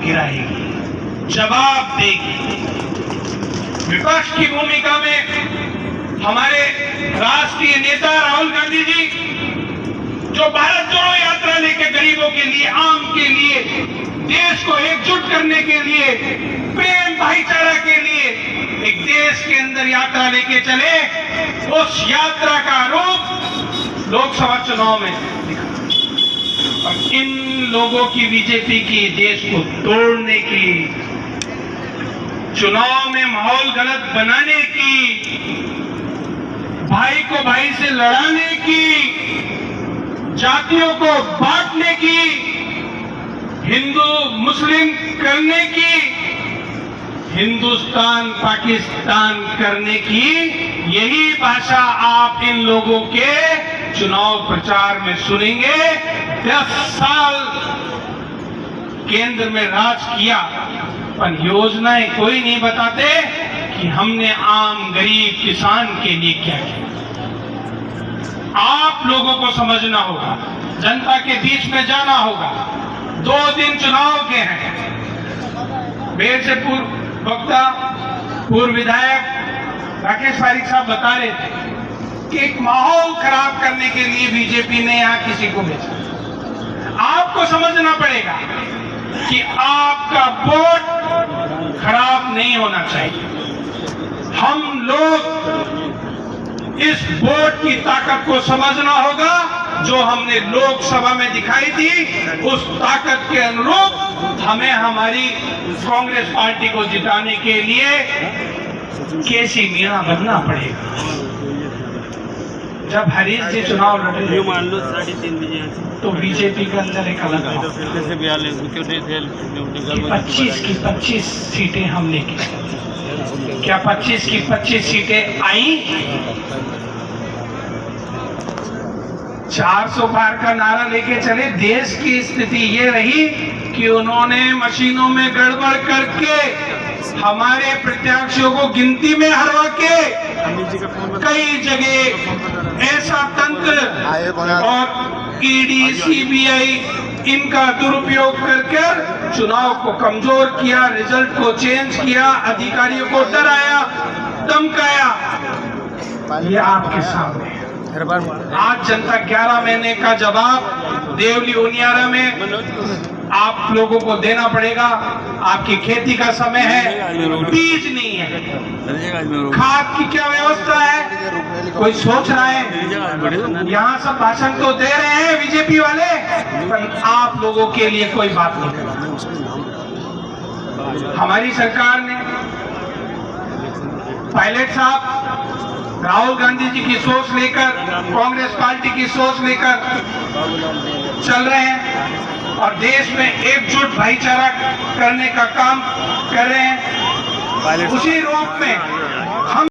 गिराएगी, जवाब देगी। विपक्ष की भूमिका में हमारे राष्ट्रीय नेता राहुल गांधी जी, जो भारत जोड़ो यात्रा लेके गरीबों के लिए, आम के लिए, देश को एकजुट करने के लिए, प्रेम भाईचारा के लिए एक देश के अंदर यात्रा लेके चले, उस यात्रा का रूप लोकसभा चुनाव में दिखा। और इन लोगों की, बीजेपी की, देश को तोड़ने की, चुनाव में माहौल गलत बनाने की, भाई को भाई से लड़ाने की, जातियों को बांटने की, हिंदू मुस्लिम करने की, हिंदुस्तान पाकिस्तान करने की, यही भाषा आप इन लोगों के चुनाव प्रचार में सुनेंगे। 10 साल केंद्र में राज किया, पर योजनाएं कोई नहीं बताते कि हमने आम गरीब किसान के लिए क्या किया। आप लोगों को समझना होगा, जनता के बीच में जाना होगा। 2 दिन चुनाव के हैं। मेरे से पूर्व वक्ता, पूर्व विधायक राकेश पारीक साहब बता रहे थे कि एक माहौल खराब करने के लिए बीजेपी ने यहां किसी को भेजा। आपको समझना पड़ेगा कि आपका वोट खराब नहीं होना चाहिए। हम लोग इस वोट की ताकत को समझना होगा, जो हमने लोकसभा में दिखाई थी, उस ताकत के अनुरूप हमें हमारी कांग्रेस पार्टी को जिताने के लिए केसी मीणा बनना पड़ेगा। जब हरीश जी चुनाव लड़ रहे मान लो 3:30 बजे तो बीजेपी के अंदर एक अलग 25 की 25 सीटें हम लेके, क्या 25 की 25 सीटें आई? 400 पार का नारा लेके चले। देश की स्थिति ये रही कि उन्होंने मशीनों में गड़बड़ करके हमारे प्रत्याशियों को गिनती में हरवा के कई जगह ऐसा तंत्र और ईडी, सीबीआई इनका दुरुपयोग करके चुनाव को कमजोर किया, रिजल्ट को चेंज किया, अधिकारियों को डराया, धमकाया। ये आपके सामने है। आज जनता 11 महीने का जवाब देवली उनियारा में आप लोगों को देना पड़ेगा। आपकी खेती का समय है, बीज नहीं है, खाद की क्या व्यवस्था है, कोई सोच रहा है? यहाँ सब भाषण तो दे रहे हैं बीजेपी वाले, पर आप लोगों के लिए कोई बात नहीं कर रहा। हमारी सरकार ने पायलट साहब राहुल गांधी जी की सोच लेकर, कांग्रेस पार्टी की सोच लेकर चल रहे हैं और देश में एकजुट भाईचारा करने का काम कर रहे हैं। उसी रूप में